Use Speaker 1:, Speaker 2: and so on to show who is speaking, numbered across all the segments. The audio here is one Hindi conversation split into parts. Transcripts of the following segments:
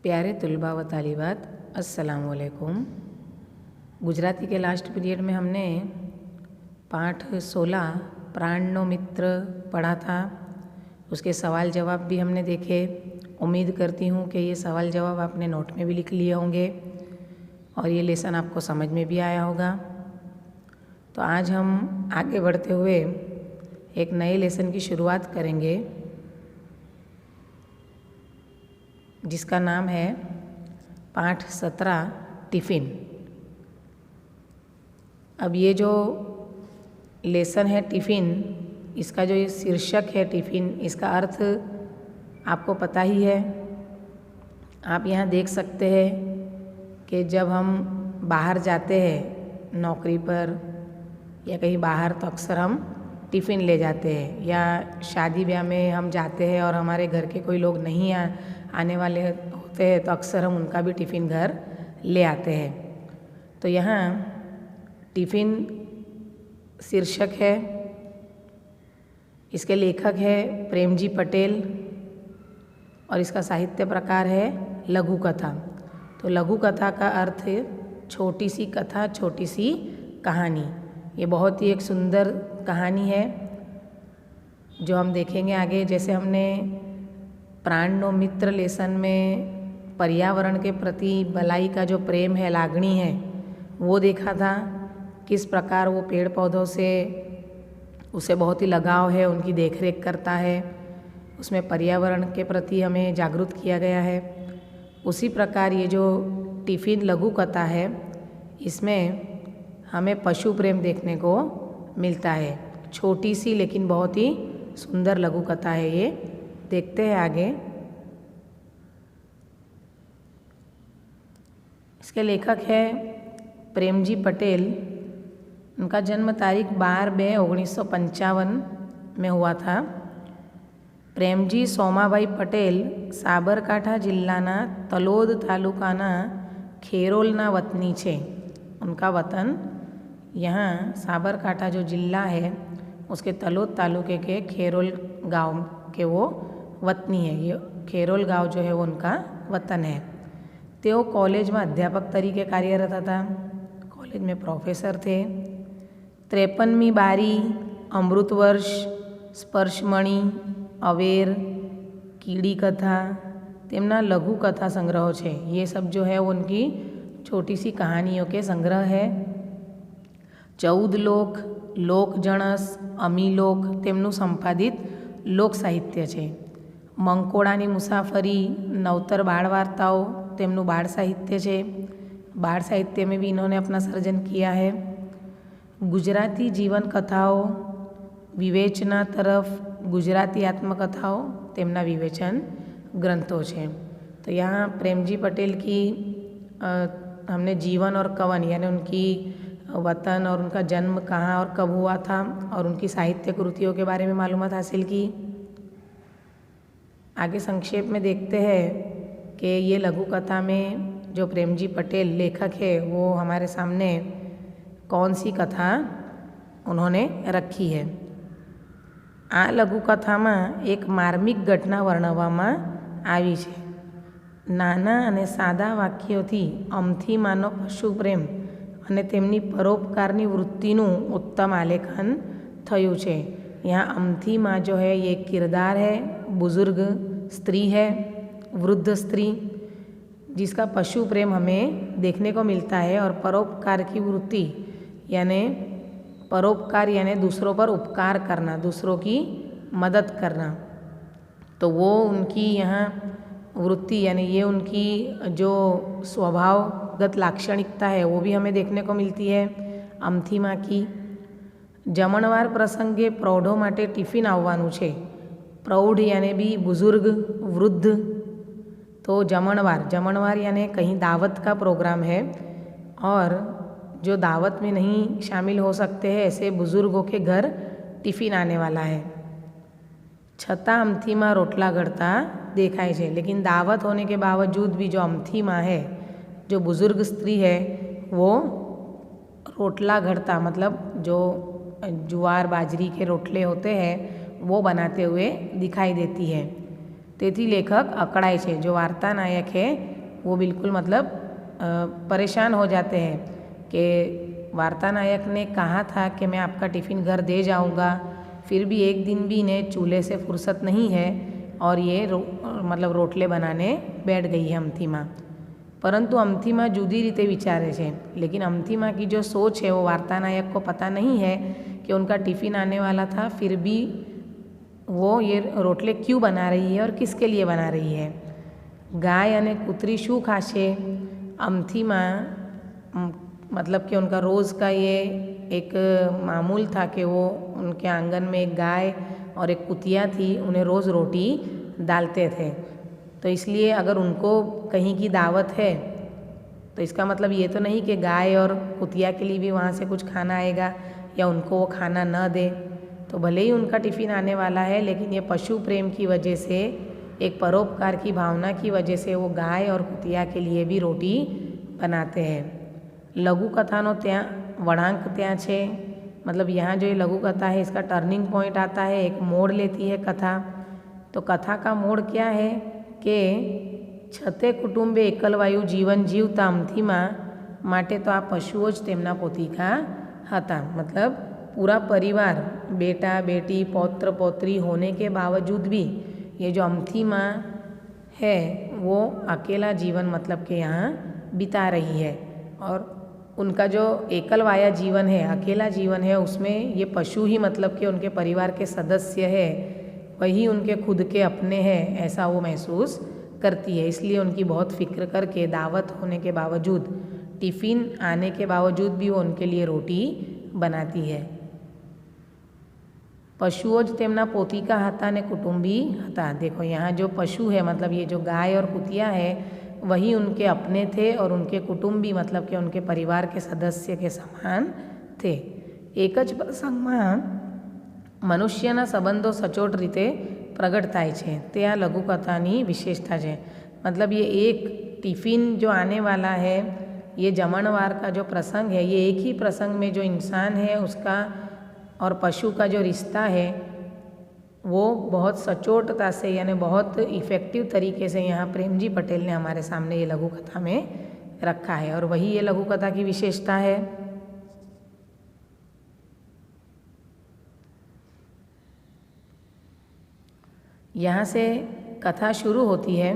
Speaker 1: प्यारे तुलबा व तालिबात, अस्सलाम वालेकुम। गुजराती के लास्ट पीरियड में हमने पाठ 16 प्राणनो मित्र पढ़ा था। उसके सवाल जवाब भी हमने देखे। उम्मीद करती हूँ कि ये सवाल जवाब आपने नोट में भी लिख लिए होंगे और ये लेसन आपको समझ में भी आया होगा। तो आज हम आगे बढ़ते हुए एक नए लेसन की शुरुआत करेंगे जिसका नाम है पाठ 17 टिफ़िन। अब ये जो लेसन है टिफ़िन, इसका जो ये शीर्षक है टिफ़िन, इसका अर्थ आपको पता ही है। आप यहाँ देख सकते हैं कि जब हम बाहर जाते हैं नौकरी पर या कहीं बाहर, तो अक्सर हम टिफ़िन ले जाते हैं, या शादी ब्याह में हम जाते हैं और हमारे घर के कोई लोग नहीं आने वाले होते हैं तो अक्सर हम उनका भी टिफ़िन घर ले आते हैं। तो यहाँ टिफ़िन शीर्षक है, इसके लेखक है प्रेमजी पटेल और इसका साहित्य प्रकार है लघु कथा। तो लघु कथा का अर्थ है छोटी सी कथा, छोटी सी कहानी। ये बहुत ही एक सुंदर कहानी है जो हम देखेंगे आगे। जैसे हमने प्राणनो मित्र लेसन में पर्यावरण के प्रति भलाई का जो प्रेम है, लागणी है, वो देखा था। किस प्रकार वो पेड़ पौधों से उसे बहुत ही लगाव है, उनकी देखरेख करता है, उसमें पर्यावरण के प्रति हमें जागरूक किया गया है। उसी प्रकार ये जो टिफ़िन लघु कथा है, इसमें हमें पशु प्रेम देखने को मिलता है। छोटी सी लेकिन बहुत ही सुंदर लघु कथा है ये। देखते हैं आगे। इसके लेखक है प्रेमजी पटेल। उनका जन्म तारीख 12/2/1955 में हुआ था। प्रेमजी सोमाभाई पटेल साबरकांठा जिल्लाना तलोद तालुकाना खेरोलना वतनी छे। उनका वतन यहाँ साबरकांठा जो जिला है उसके तलोद तालुके के खेरोल गांव के वो वतनी है। ये खेरोल गांव जो है वो उनका वतन है। तेओ कॉलेज में अध्यापक तरीके कार्यरत था, कॉलेज में प्रोफेसर थे। 53મી बारी, अमृत वर्ष, स्पर्शमणि, अवेर, कीड़ी कथा, तेमना लघु कथा संग्रह है। ये सब जो है वो उनकी छोटी सी कहानियों के संग्रह है। 14 लोक, लोकजणस, अमीलोक तेमનું संपादित लोक साहित्य है। મંકોડાની મુસાફરી, નવતર बाल वार्ताओं तेमનું बाल साहित्य है। बाल साहित्य में भी इन्होंने अपना सर्जन किया है। गुजराती जीवन कथाओं, विवेचना तरफ, गुजराती आत्मकथाओं तेमना विवेचन ग्रंथों है। तो यहाँ प्रेमजी पटेल की हमने जीवन और कवन यानी उनकी वतन और उनका जन्म कहाँ और कब हुआ था और उनकी साहित्य कृतियों के बारे में मालूमात हासिल की। आगे संक्षेप में देखते हैं कि ये लघु कथा में जो प्रेमजी पटेल लेखक है वो हमारे सामने कौन सी कथा उन्होंने रखी है। आ लघु कथा में एक मार्मिक घटना वर्णववामां आवी छे। नाना अने सादा वाक्योथी अमथी मानो पशु प्रेम अने तेमनी परोपकारनी वृत्तिનું उत्तम आलेखन थयुं छे। यहाँ अमथी माँ जो है ये किरदार है, बुजुर्ग स्त्री है, वृद्ध स्त्री, जिसका पशु प्रेम हमें देखने को मिलता है। और परोपकार की वृत्ति यानी परोपकार यानी दूसरों पर उपकार करना, दूसरों की मदद करना, तो वो उनकी यहाँ वृत्ति यानी ये उनकी जो स्वभावगत लाक्षणिकता है वो भी हमें देखने को मिलती है अमथी माँ की। जमणवार प्रसंगे प्रौढ़ों माटे टिफिन आववानुं छे। प्रौढ़ यानी भी बुजुर्ग, वृद्ध। तो जमणवार यानी कहीं दावत का प्रोग्राम है और जो दावत में नहीं शामिल हो सकते हैं ऐसे बुजुर्गों के घर टिफिन आने वाला है। छता अमथी माँ रोटला घड़ता देखाय छे। लेकिन दावत होने के बावजूद भी जो अमथी माँ है, जो बुजुर्ग स्त्री है, वो रोटला घड़ता मतलब जो जुआर बाजरी के रोटले होते हैं वो बनाते हुए दिखाई देती है। तेथी लेखक अकड़ाय छे। जो वार्ता नायक है वो बिल्कुल मतलब परेशान हो जाते हैं कि वार्तानायक ने कहा था कि मैं आपका टिफ़िन घर दे जाऊंगा, फिर भी एक दिन भी इन्हें चूल्हे से फुर्सत नहीं है और ये मतलब रोटले बनाने बैठ गई है अमथी माँ। परंतु अमथी माँ જુદી રીતે વિચારે છે, लेकिन अमथी माँ की जो सोच है वो वार्तानायक को पता नहीं है कि उनका टिफ़िन आने वाला था, फिर भी वो ये रोटले क्यों बना रही है और किसके लिए बना रही है। गाय અને કૂતરી શું ખાશે? अमथी माँ मतलब कि उनका रोज़ का ये एक मामूल था कि वो उनके आंगन में एक गाय और एक कुतिया थी, उन्हें रोज़ रोटी डालते थे। तो इसलिए अगर उनको कहीं की दावत है तो इसका मतलब ये तो नहीं कि गाय और कुतिया के लिए भी वहाँ से कुछ खाना आएगा या उनको वो खाना न दे। तो भले ही उनका टिफ़िन आने वाला है, लेकिन ये पशु प्रेम की वजह से, एक परोपकार की भावना की वजह से वो गाय और कुतिया के लिए भी रोटी बनाते हैं। लघु कथानो त्या वळांक त्या छे, मतलब यहाँ जो ये लघु कथा है इसका टर्निंग पॉइंट आता है, एक मोड़ लेती है कथा। तो कथा का मोड़ क्या है કે છતે કુટુંબે એકલવાયુ જીવન જીવતા અમથીમાં માટે તો આ પશુઓ જ તેમના પોતિકા હતા। मतलब पूरा परिवार, बेटा बेटी पौत्र पौत्री होने के बावजूद भी ये जो अमथी माँ है वो अकेला जीवन मतलब के यहाँ बिता रही है। और उनका जो एकलवाया जीवन है, अकेला जीवन है, उसमें ये पशु ही मतलब कि उनके परिवार के सदस्य है, वही उनके खुद के अपने हैं, ऐसा वो महसूस करती है। इसलिए उनकी बहुत फिक्र करके दावत होने के बावजूद, टिफ़िन आने के बावजूद भी वो उनके लिए रोटी बनाती है। पशुओं ज तेमना पोतिका हता ने कुटुंबी हता। देखो यहाँ जो पशु है मतलब ये जो गाय और कुतिया है वही उनके अपने थे और उनके कुटुंबी मतलब कि उनके परिवार के सदस्य के समान थे। एक ज प्रसंगમાં મનુષ્યના સંબંધો સચોટ રીતે પ્રગટ થાય છે, તે આ લઘુકથાની વિશેષતા છે। मतलब ये एक टिफ़िन जो आने वाला है, ये जमणवार का जो प्रसंग है, ये एक ही प्रसंग में जो इंसान है उसका और पशु का जो रिश्ता है वो बहुत सचोटता से यानी बहुत इफ़ेक्टिव तरीके से यहाँ प्रेमजी पटेल ने हमारे सामने ये लघु कथा में रखा है और वही ये लघु कथा की विशेषता है। यहाँ से कथा शुरू होती है।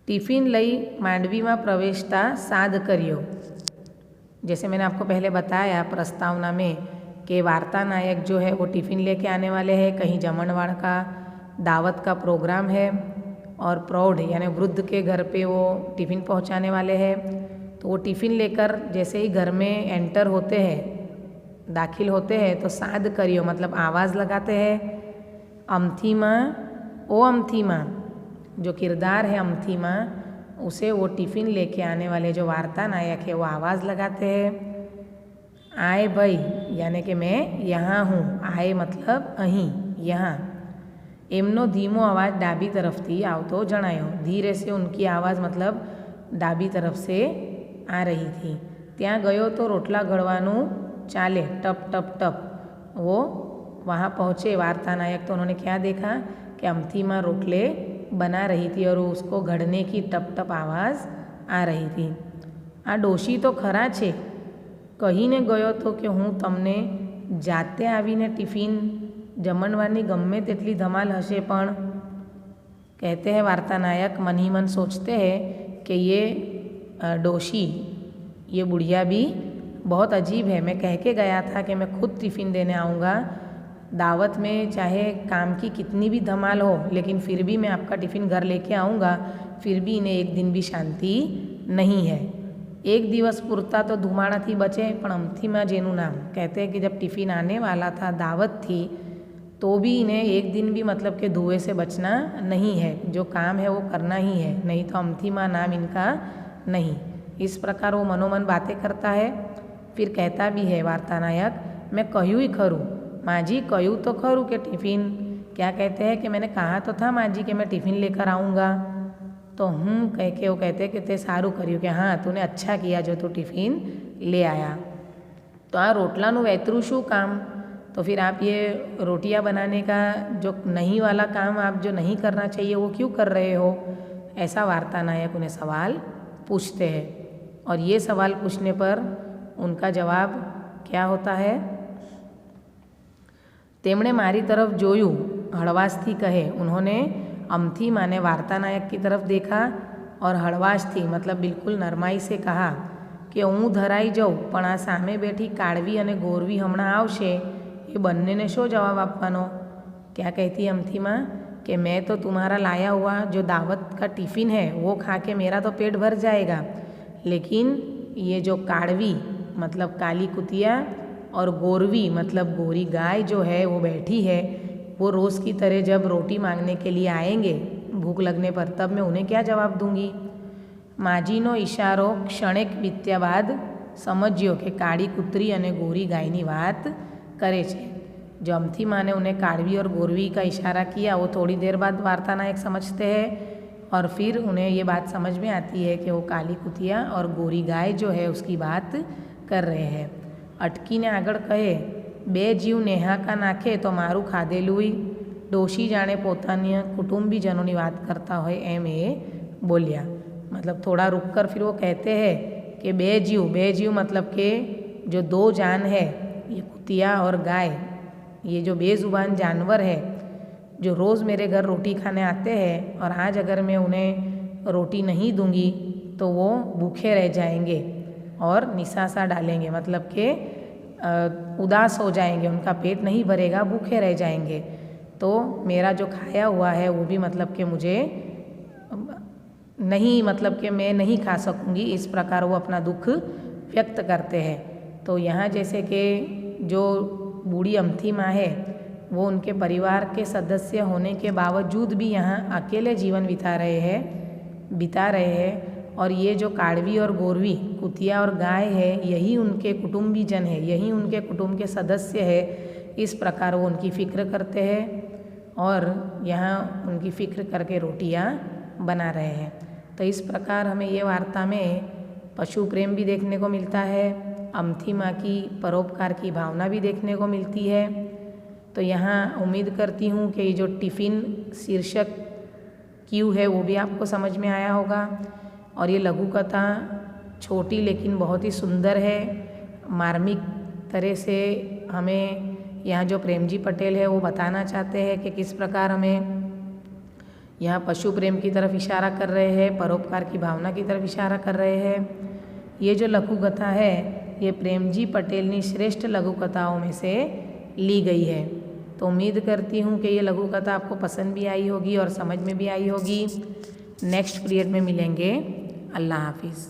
Speaker 1: टिफ़िन लई मांडवी में प्रवेशता साध करियो। जैसे मैंने आपको पहले बताया प्रस्तावना में कि वार्ता नायक जो है वो टिफ़िन लेके आने वाले हैं, कहीं जमणवाड़ का दावत का प्रोग्राम है और प्रौढ़ यानी वृद्ध के घर पे वो टिफ़िन पहुंचाने वाले हैं। तो वो टिफ़िन लेकर जैसे ही घर में एंटर होते हैं, दाखिल होते हैं, तो साध करियो मतलब आवाज़ लगाते हैं। अमथी माँ, ओ अमथी माँ, जो किरदार है अमथी माँ, उसे वो टिफ़िन लेके आने वाले जो वार्ता नायक है वो आवाज़ लगाते हैं। आए भाई यानी कि मैं यहाँ हूँ, आए मतलब अहीं, यहाँ। एमनो धीमो आवाज़ डाबी तरफ थी आवतो जणायो। धीरे से उनकी आवाज़ मतलब डाबी तरफ से आ रही थी। ત્યાં ગયો तो रोटला घड़वानू चाले, टप टप टप। वो वहाँ पहुँचे वार्ता नायक तो उन्होंने क्या देखा कि अमथी माँ रोटले बना रही थी और उसको घड़ने की टप टप आवाज़ आ रही थी। आ डोशी तो खरा छे, कहीने गयो तो कि हूँ तमने जाते आवीने टिफ़िन जमणवारनी गमे तेटली धमाल हशे पण। कहते हैं वार्ता नायक मन ही मन सोचते हैं कि ये डोशी, ये बुढ़िया भी बहुत अजीब है। मैं कह के गया था कि मैं खुद टिफ़िन देने आऊँगा दावत में, चाहे काम की कितनी भी धमाल हो, लेकिन फिर भी मैं आपका टिफ़िन घर लेके आऊँगा, फिर भी इन्हें एक दिन भी शांति नहीं है। एक दिवस पूरता तो धुमाड़ाथी बचे, पण अमथी माँ जेनु नाम, कहते हैं कि जब टिफ़िन आने वाला था, दावत थी, तो भी इन्हें एक दिन भी मतलब कि धुएँ से बचना नहीं है। जो काम है वो करना ही है, नहीं तो अमथी माँ नाम इनका नहीं। इस प्रकार वो मनोमन बातें करता है। फिर कहता भी है वार्ता नायक, मैं कहूँ ही खरूँ माँ जी, कहूँ तो खरूँ कि टिफ़िन, क्या कहते हैं कि मैंने कहा तो था माँ जी कि मैं टिफ़िन लेकर आऊँगा। तो कह के वो कहते हैं कि ते सारू कर्યું कि हाँ तूने अच्छा किया जो तू टिफ़िन ले आया। तो आ रोटलाનું વેતરું શું काम? तो फिर आप ये रोटियां बनाने का जो नहीं वाला काम आप जो नहीं करना चाहिए वो क्यों कर रहे हो? ऐसा वार्ता नायक उन्हें सवाल पूछते हैं। और ये सवाल पूछने पर उनका जवाब क्या होता है? તેમણે મારી तरफ જોયું, હળવાશથી કહે। उन्होंने अमथी माने वार्ता नायक की तरफ देखा और હળવાશથી मतलब बिल्कुल नरमाई से कहा कि હું ધરાઈ જાઉં, પણ આ સામે બેઠી કાળવી અને ગોરવી હમણાં આવશે, એ બંનેને શો જવાબ આપવાનો? क्या कहती है अमथी माँ कि मैं तो तुम्हारा लाया हुआ जो दावत का टिफ़िन है वो खा के मेरा तो पेट भर जाएगा, लेकिन ये जो काड़वी मतलब काली कुतिया और गोरवी मतलब गोरी गाय जो है वो बैठी है, वो रोज़ की तरह जब रोटी मांगने के लिए आएंगे भूख लगने पर, तब मैं उन्हें क्या जवाब दूंगी? माजीनो इशारो क्षणेक बीत्या बाद समझ्यो कि काળી कुतरी અને गोरी गायनी बात करे छे। जो अमथी माँ ने उन्हें काड़वी और गोरवी का इशारा किया, वो थोड़ी देर बाद वार्ता नायक समझते हैं और फिर उन्हें ये बात समझ में आती है कि वो काली कुतिया और गोरी गाय जो है उसकी बात कर रहे हैं। अटकी ने आगळ कहे, बे जीव नेहाका नाखे तो मारू खाधेलुं डोशी जाने पोतानी कुटुंबीजनों बात करता हो एम ए बोलिया। मतलब थोड़ा रुक कर फिर वो कहते हैं कि बे जीव मतलब के जो दो जान है, ये कुतिया और गाय, ये जो बेजुबान जानवर है जो रोज़ मेरे घर रोटी खाने आते हैं और आज अगर मैं उन्हें रोटी नहीं दूंगी तो वो भूखे रह जाएंगे और निसासा डालेंगे, मतलब कि उदास हो जाएंगे, उनका पेट नहीं भरेगा, भूखे रह जाएंगे। तो मेरा जो खाया हुआ है वो भी मतलब कि मुझे नहीं, मतलब कि मैं नहीं खा सकूँगी, इस प्रकार वो अपना दुख व्यक्त करते हैं। तो यहाँ जैसे कि जो बूढ़ी अमथी माँ है वो उनके परिवार के सदस्य होने के बावजूद भी यहाँ अकेले जीवन बिता रहे हैं और ये जो काड़वी और गोरवी कुतिया और गाय है यही उनके कुटुंबीजन है, यही उनके कुटुंब के सदस्य है। इस प्रकार वो उनकी फ़िक्र करते हैं और यहाँ उनकी फ़िक्र करके रोटियाँ बना रहे हैं। तो इस प्रकार हमें ये वार्ता में पशु प्रेम भी देखने को मिलता है, अमथी माँ की परोपकार की भावना भी देखने को मिलती है। तो यहाँ उम्मीद करती हूँ कि ये जो टिफ़िन शीर्षक क्यों है वो भी आपको समझ में आया होगा। और ये लघु कथा छोटी लेकिन बहुत ही सुंदर है, मार्मिक तरह से हमें यहाँ जो प्रेमजी पटेल है वो बताना चाहते हैं कि किस प्रकार हमें यहाँ पशु प्रेम की तरफ इशारा कर रहे हैं, परोपकार की भावना की तरफ इशारा कर रहे हैं। ये जो लघु कथा है ये प्रेमजी पटेल की श्रेष्ठ लघु कथाओं में से ली गई है। तो उम्मीद करती हूँ कि ये लघु कथा आपको पसंद भी आई होगी और समझ में भी आई होगी। नेक्स्ट पीरियड में मिलेंगे। अल्लाह हाफिज़।